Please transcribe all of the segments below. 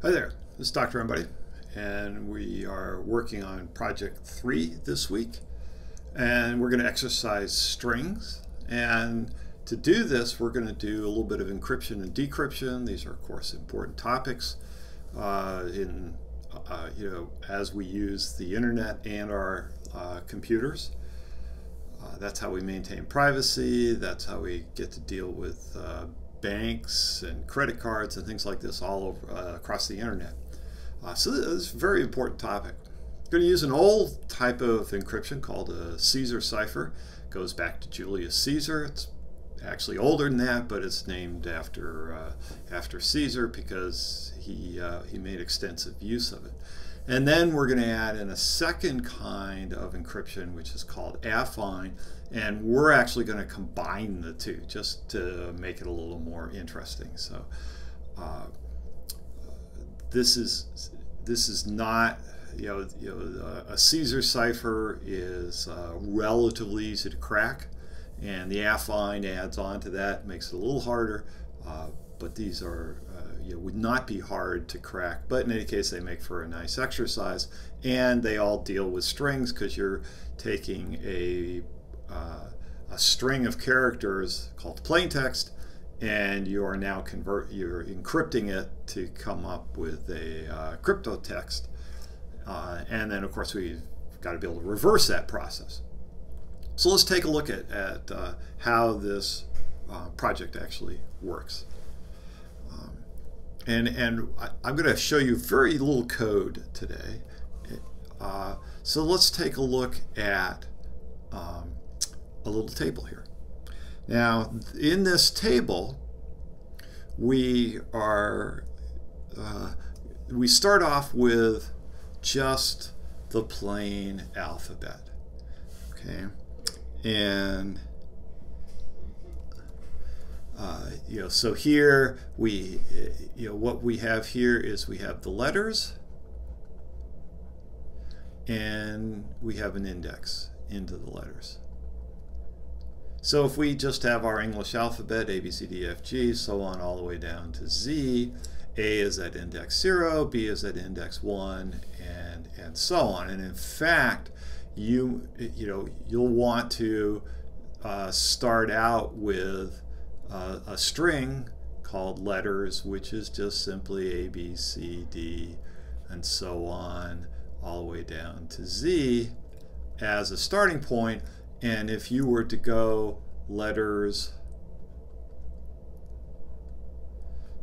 Hi there, this is Dr. Everybody, and we are working on project 3 this week, and we're going to exercise strings. And to do this, we're going to do a little bit of encryption and decryption. These are, of course, important topics as we use the internet and our computers. That's how we maintain privacy. That's how we get to deal with banks and credit cards and things like this all over across the internet. So this is a very important topic. I'm going to use an old type of encryption called a Caesar cipher. It goes back to Julius Caesar. It's actually older than that, but it's named after Caesar because he made extensive use of it. And then we're going to add in a second kind of encryption, which is called affine, and we're actually going to combine the two just to make it a little more interesting. So this is not, a Caesar cipher is relatively easy to crack, and the affine adds on to that, makes it a little harder, but these are would not be hard to crack, but in any case they make for a nice exercise, and they all deal with strings because you're taking a string of characters called plaintext, and you are now you're encrypting it to come up with a cryptotext, and then of course we've got to be able to reverse that process. So let's take a look at how this project actually works. And I'm going to show you very little code today. So let's take a look at a little table here. Now, in this table, we start off with just the plain alphabet. Okay, and so here what we have here is we have the letters and we have an index into the letters. So if we just have our English alphabet, A, B, C, D, F, G, so on all the way down to Z, A is at index 0, B is at index 1, and so on. And in fact, you'll want to start out with a string called letters, which is just simply A, B, C, D, and so on, all the way down to Z as a starting point. And if you were to go letters,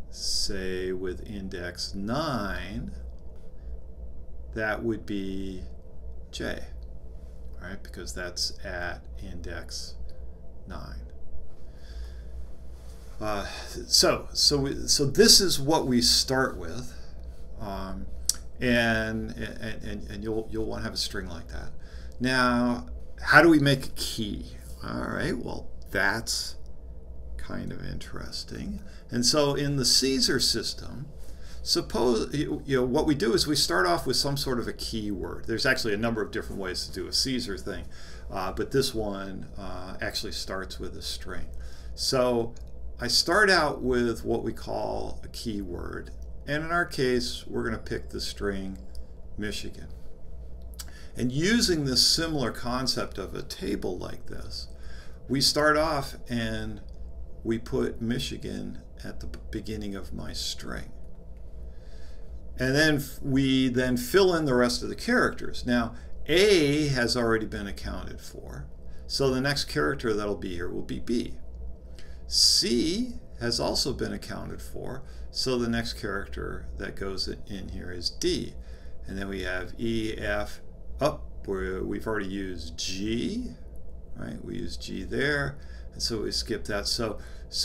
say with index 9, that would be J, right? Because that's at index 9. So this is what we start with, and you'll want to have a string like that. Now, how do we make a key? All right, well, that's kind of interesting. And so in the Caesar system, suppose what we do is we start off with some sort of a keyword. There's actually a number of different ways to do a Caesar thing, but this one actually starts with a string. So I start out with what we call a keyword, and in our case we're going to pick the string Michigan. And using this similar concept of a table like this, we start off and we put Michigan at the beginning of my string. And then we fill in the rest of the characters. Now, A has already been accounted for, so the next character that'll be here will be B. C has also been accounted for, so the next character that goes in here is D. And then we have E, F, we've already used G, right? We use G there, and so we skip that. So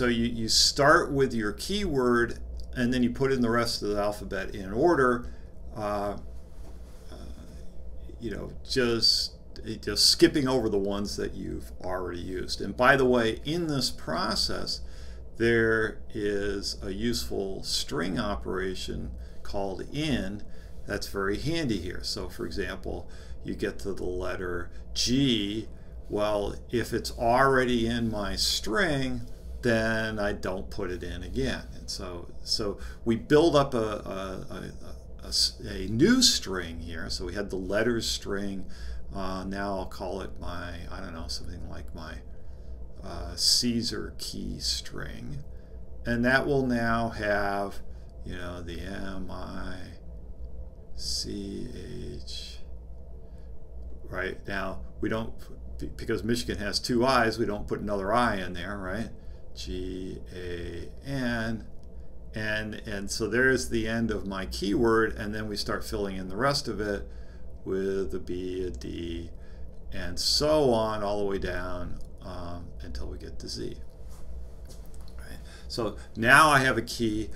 you start with your keyword, and then you put in the rest of the alphabet in order, just skipping over the ones that you've already used. And by the way, in this process, there is a useful string operation called in that's very handy here. So for example, you get to the letter G. Well, if it's already in my string, then I don't put it in again. And so we build up a new string here. So we had the letters string. Now I'll call it my, I don't know, something like my Caesar key string. And that will now have, you know, the M-I-C-H. Right? Now, we don't, because Michigan has two I's, we don't put another I in there, right? G-A-N. And so there's the end of my keyword, and then we start filling in the rest of it with a B, a D, and so on all the way down until we get to Z. Right? So now I have a key,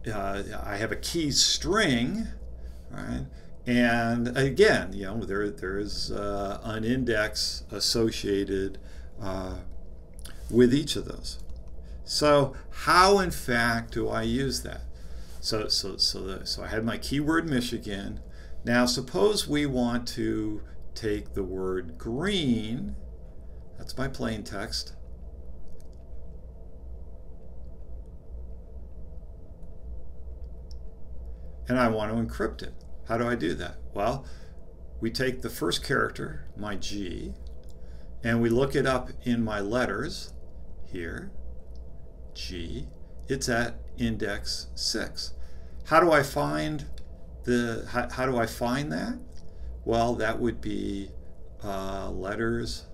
I have a key string, right? And again, you know, there is an index associated with each of those. So how, in fact, do I use that? So I had my keyword Michigan. Now suppose we want to take the word green. That's my plain text. And I want to encrypt it. How do I do that? Well, we take the first character, my G, and we look it up in my letters here, G. It's at index 6. How do I find how do I find that? Well, that would be letters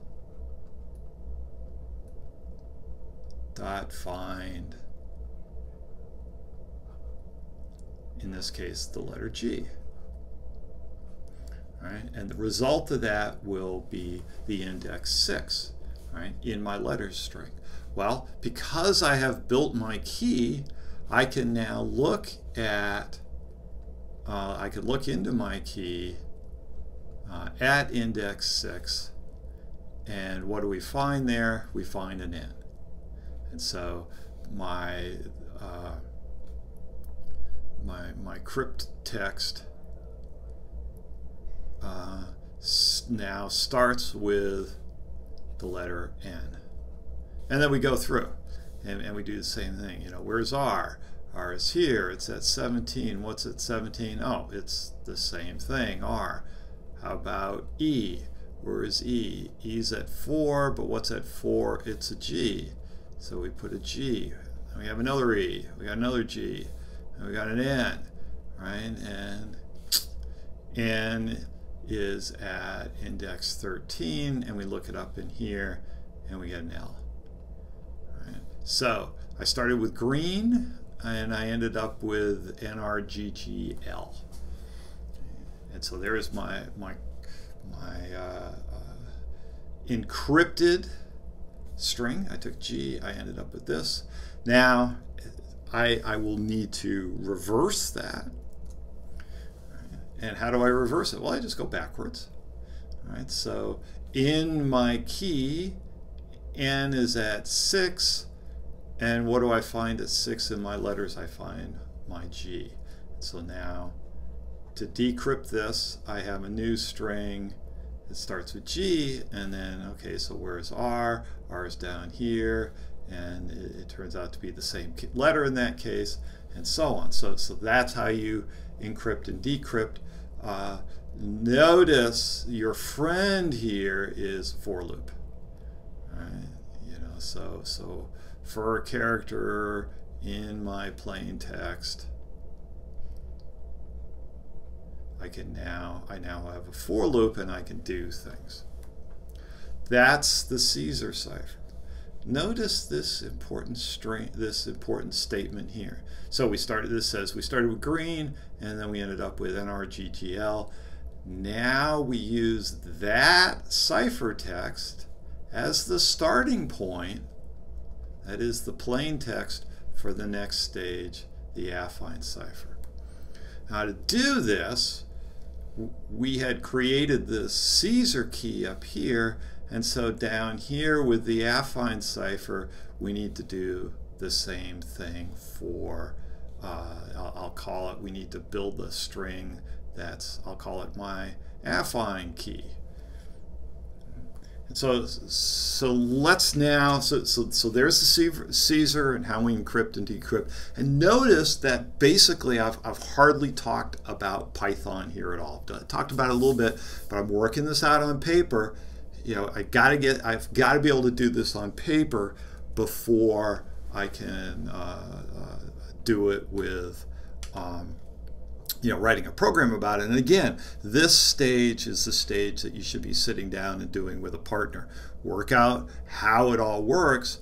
dot find, in this case, the letter G. Right? And the result of that will be the index 6, right, in my letters string. Well, because I have built my key, I can now look at, I could look into my key at index 6, and what do we find there? We find an N. And so my crypt text now starts with the letter N. And then we go through and we do the same thing. You know, where's R? R is here. It's at 17. What's at 17? Oh, it's the same thing, R. How about E? Where is E? E's at 4, but what's at 4? It's a G. So we put a G. And we have another E. We got another G. And we got an N, right? And N is at index 13, and we look it up in here, and we get an L. Right? So I started with green, and I ended up with NRGGL. And so there's my encrypted string. I took G, I ended up with this. Now I will need to reverse that. And how do I reverse it? Well, I just go backwards. All right, so in my key, N is at 6, and what do I find at 6 in my letters? I find my G. So now, to decrypt this, I have a new string. It starts with G, and then, okay, so where's R? R is down here, and it turns out to be the same letter in that case, and so on. So that's how you encrypt and decrypt. Notice your friend here is for loop. Right? You know, so for a character in my plain text, I now have a for loop, and I can do things. That's the Caesar cipher. Notice this important string, this important statement here. So we started, this says we started with green, and then we ended up with NRGGL. Now we use that ciphertext as the starting point, that is the plain text, for the next stage, the affine cipher. Now to do this, we had created the Caesar key up here, and so down here with the affine cipher, we need to do the same thing for, I'll call it, we need to build a string that's, I'll call it my affine key. So let's now, so there's the Caesar and how we encrypt and decrypt. And notice that basically I've hardly talked about Python here at all. I talked about it a little bit, but I'm working this out on paper. You know, I've got to be able to do this on paper before I can do it with you know, writing a program about it. And again, this stage is the stage that you should be sitting down and doing with a partner. Work out how it all works,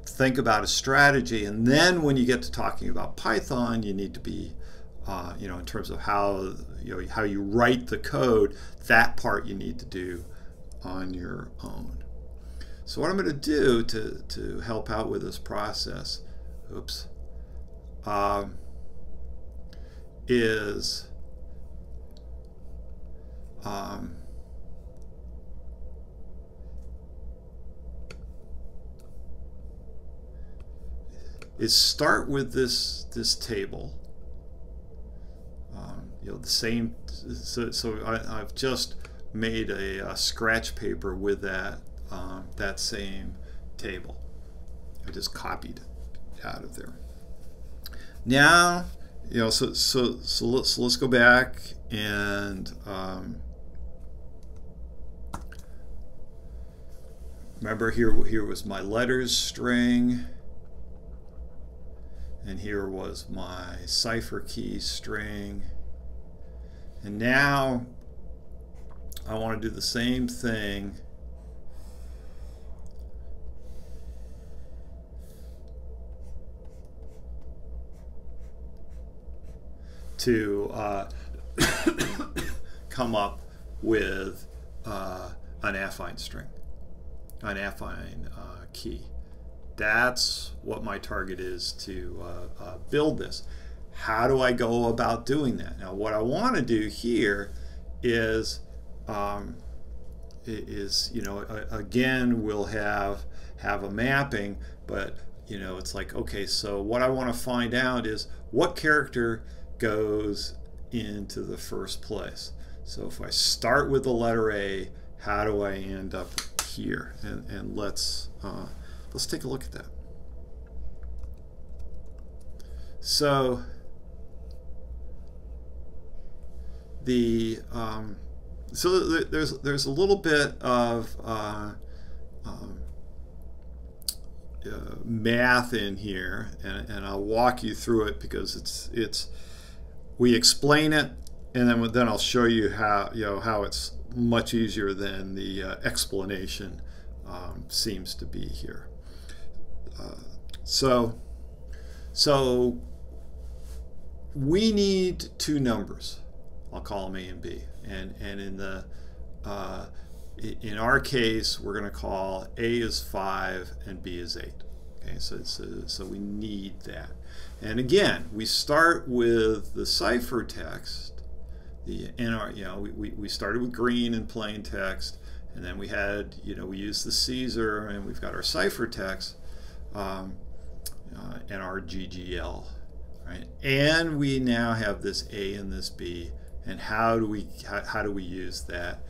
think about a strategy, and then when you get to talking about Python, you need to be, you know, in terms of how, you know, how you write the code, that part you need to do on your own. So what I'm going to do to help out with this process, is start with this table. You know, the same. So I've just made a scratch paper with that that same table. I just copied it out of there. Now, you know, so let's go back and remember here was my letters string, and here was my cipher key string, and now I want to do the same thing to come up with an affine string, an affine key. That's what my target is to build this. How do I go about doing that? Now, what I want to do here is you know, again, we'll have a mapping, but you know, it's like, okay, so what I want to find out is what character goes into the first place. So if I start with the letter A, how do I end up here? And let's take a look at that. So the there's a little bit of math in here, and I'll walk you through it because we explain it, and then I'll show you how it's much easier than the explanation seems to be here. So we need two numbers. I'll call them A and B, and in our case, we're going to call A is 5 and B is 8. Okay, so we need that. And again, we start with the ciphertext. We started with green and plain text, and then we had, we used the Caesar, and we've got our ciphertext and our GGL, right? And we now have this A and this B, and how do we use that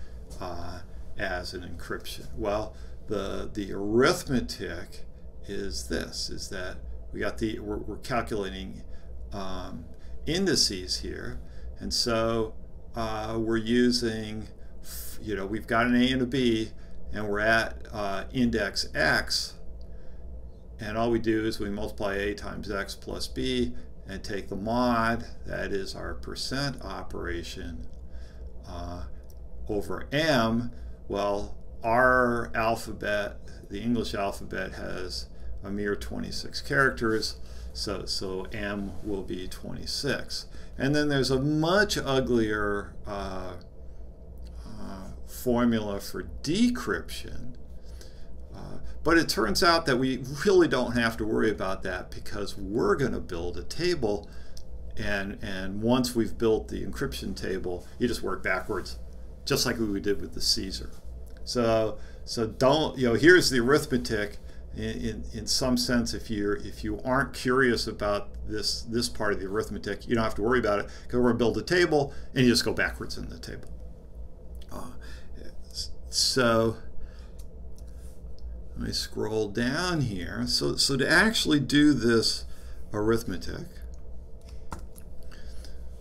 as an encryption? Well, the arithmetic is this: is that we got we're calculating indices here, and so we're using, we've got an A and a B, and we're at index X, and all we do is we multiply A times X plus B and take the mod, that is our percent operation, over M. Well, our alphabet, the English alphabet, has a mere 26 characters, so M will be 26. And then there's a much uglier formula for decryption, but it turns out that we really don't have to worry about that, because we're going to build a table, and once we've built the encryption table, you just work backwards, just like we did with the Caesar. So don't, here's the arithmetic. In some sense, if you aren't curious about this part of the arithmetic, you don't have to worry about it, because we're going to build a table, and you just go backwards in the table. So Let me scroll down here. So to actually do this arithmetic,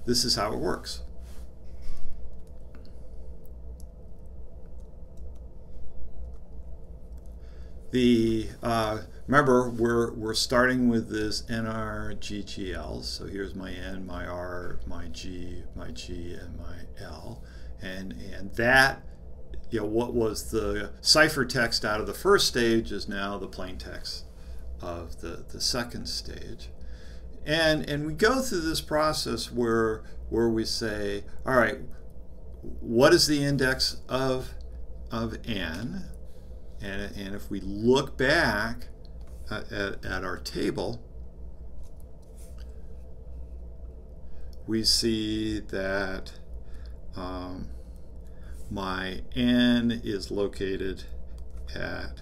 this is how it works. Remember, we're starting with this NRGGL. So here's my N, my R, my G, and my L, and that, you know, what was the ciphertext out of the first stage is now the plain text of the second stage, and we go through this process where we say, all right, what is the index of N? And if we look back at our table, we see that my N is located at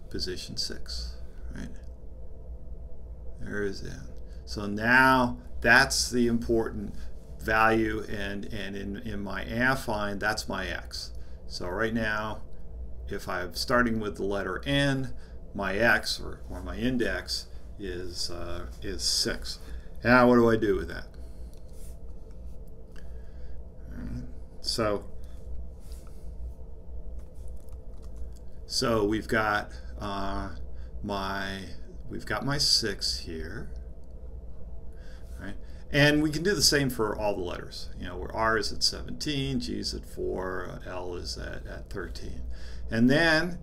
position 6, right? There is N. So now that's the important value, and in my affine, that's my X. So right now, if I'm starting with the letter N, my X or my index is 6. Now what do I do with that? So we've got my 6 here, right? And we can do the same for all the letters. You know, where R is at 17, G is at 4, L is at 13. And then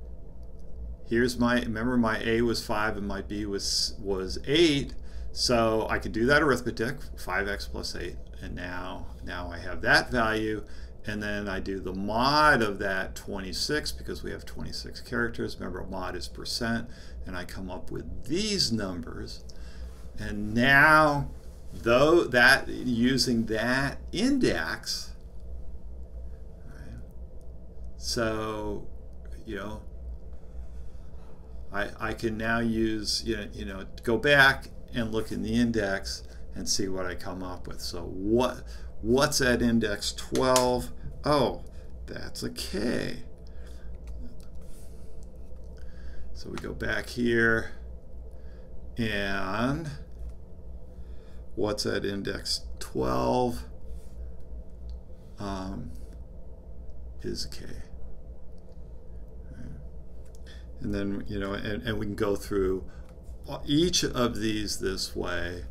here's remember my A was 5 and my B was 8. So I could do that arithmetic, 5x plus 8, and now I have that value, and then I do the mod of that 26 because we have 26 characters. Remember, mod is percent, and I come up with these numbers. And now, though that using that index, right, so you know, I can now use, you know, go back and look in the index and see what I come up with. So what's at index 12? Oh, that's a K. So we go back here, and what's at index 12 is a K. And then, you know, and we can go through each of these this way.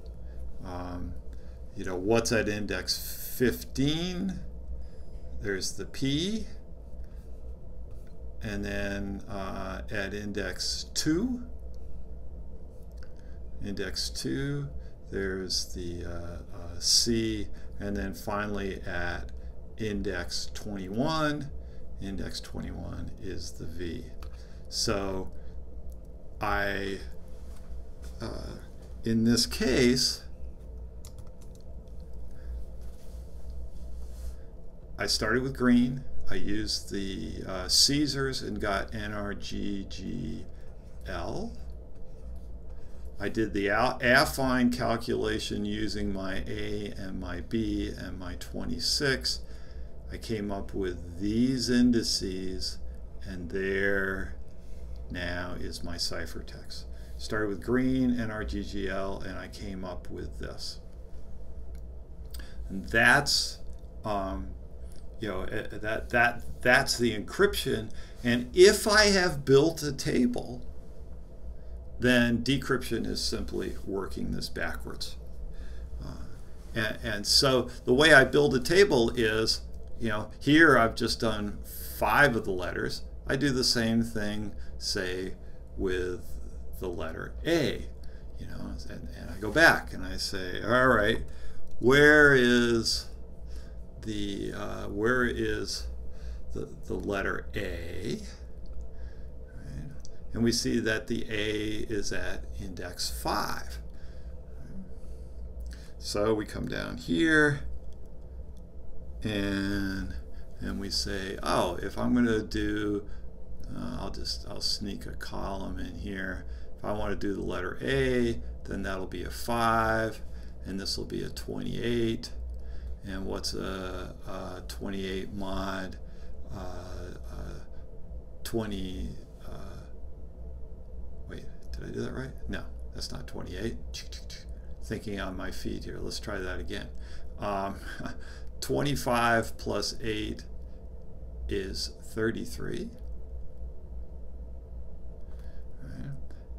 You know, what's at index 15? There's the P. And then at index 2, there's the C. And then finally at index 21 is the V. So in this case, I started with green. I used the Caesars and got NRGGL. I did the affine calculation using my A and my B and my 26. I came up with these indices, and there now is my ciphertext. Started with green, NRGGL, and I came up with this. And that's you know, that's the encryption. And if I have built a table, then decryption is simply working this backwards. And so the way I build a table is, you know, here I've just done 5 of the letters. I do the same thing, say, with the letter A, you know, and I go back and I say, all right, where is the letter A? Right? And we see that the A is at index 5. So we come down here and we say, oh, if I'm going to do, I'll sneak a column in here. If I want to do the letter A, then that'll be a 5, and this will be a 28. And what's a 28 mod 20 Did I do that right? No, that's not 28. Thinking on my feet here. Let's try that again. 25 plus 8 is 33. Right.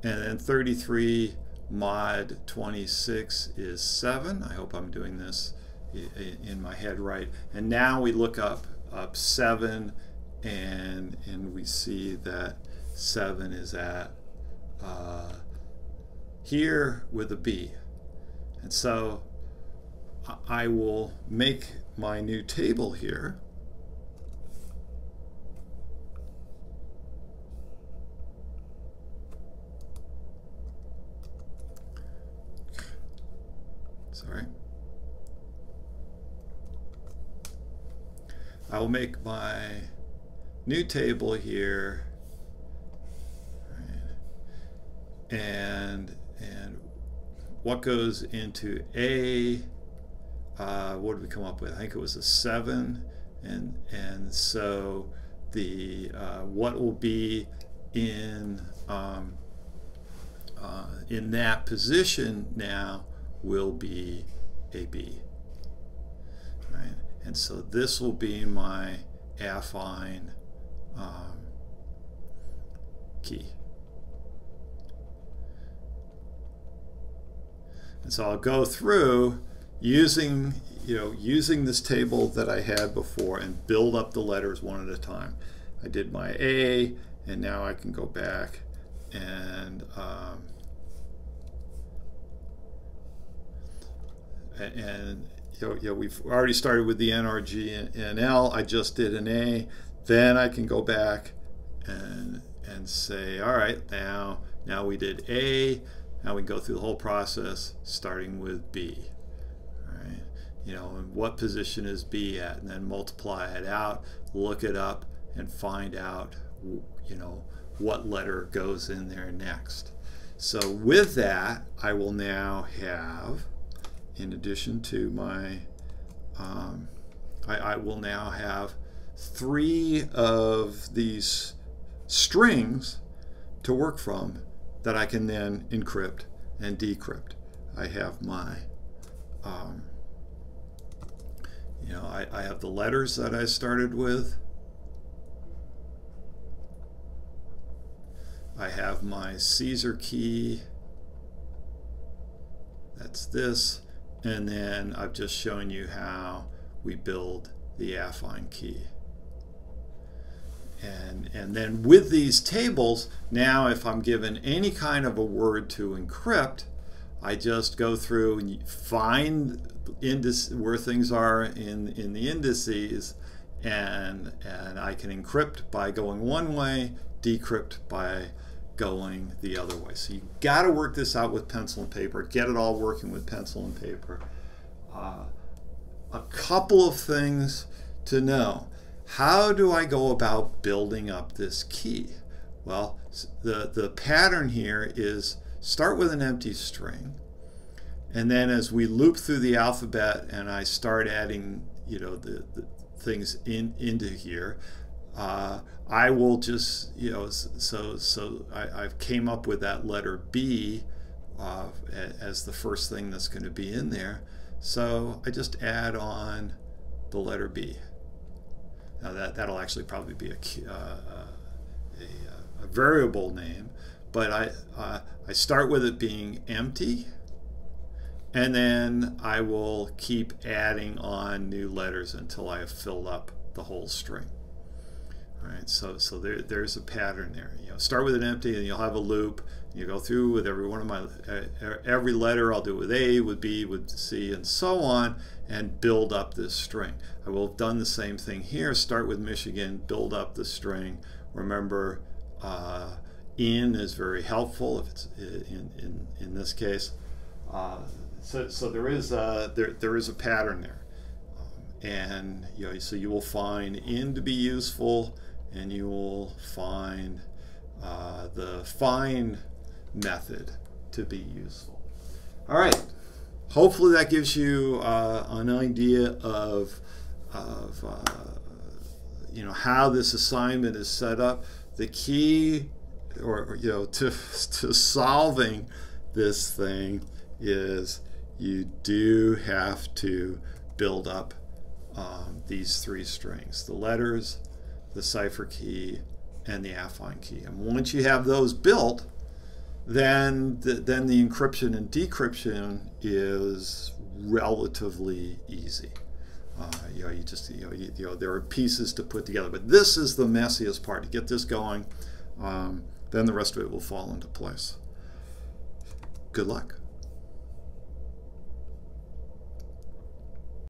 And then 33 mod 26 is 7. I hope I'm doing this in my head right. And now we look up 7, and we see that 7 is at here with a B. And so I will make my new table here. Sorry. I will make my new table here, and what goes into A, what did we come up with? I think it was a 7, and so the what will be in that position now will be a B, right? And so this will be my affine key. And so I'll go through using this table that I had before and build up the letters one at a time. I did my A, and now I can go back and we've already started with the N, R, G, and L. I just did an A. Then I can go back and say, all right, now we did A. Now we go through the whole process starting with B. All right, and what position is B at, and then multiply it out, look it up, and find out, what letter goes in there next. So with that, I will now have, in addition to my, I will now have 3 of these strings to work from that I can then encrypt and decrypt. I have my, I have the letters that I started with. I have my Caesar key. That's this. And then I've just shown you how we build the affine key. And then with these tables, now if I'm given any kind of a word to encrypt, I just go through and find where things are in the indices, and I can encrypt by going one way, decrypt by going the other way. So you've got to work this out with pencil and paper. Get it all working with pencil and paper. A couple of things to know. How do I go about building up this key? Well, the pattern here is start with an empty string, and then as we loop through the alphabet and I start adding the things into here, I will just I've came up with that letter B as the first thing that's going to be in there. So I just add on the letter B. Now that'll actually probably be a variable name, but I start with it being empty, and then I will keep adding on new letters until I have filled up the whole string. All right, so there's a pattern there. Start with an empty, and you'll have a loop. You go through with every one of my every letter. I'll do it with A, with B, with C, and so on, and build up this string. I will have done the same thing here. Start with Michigan, build up the string. Remember, in is very helpful if it's in this case. So there is a pattern there, and so you will find in to be useful, and you will find the find method to be useful. All right. Hopefully that gives you an idea of how this assignment is set up. The key or you know, to solving this thing is you do have to build up these three strings: the letters, the cipher key, and the affine key. And once you have those built, then the encryption and decryption is relatively easy. You know, you just you know, there are pieces to put together, but this is the messiest part. To get this going, then the rest of it will fall into place. Good luck.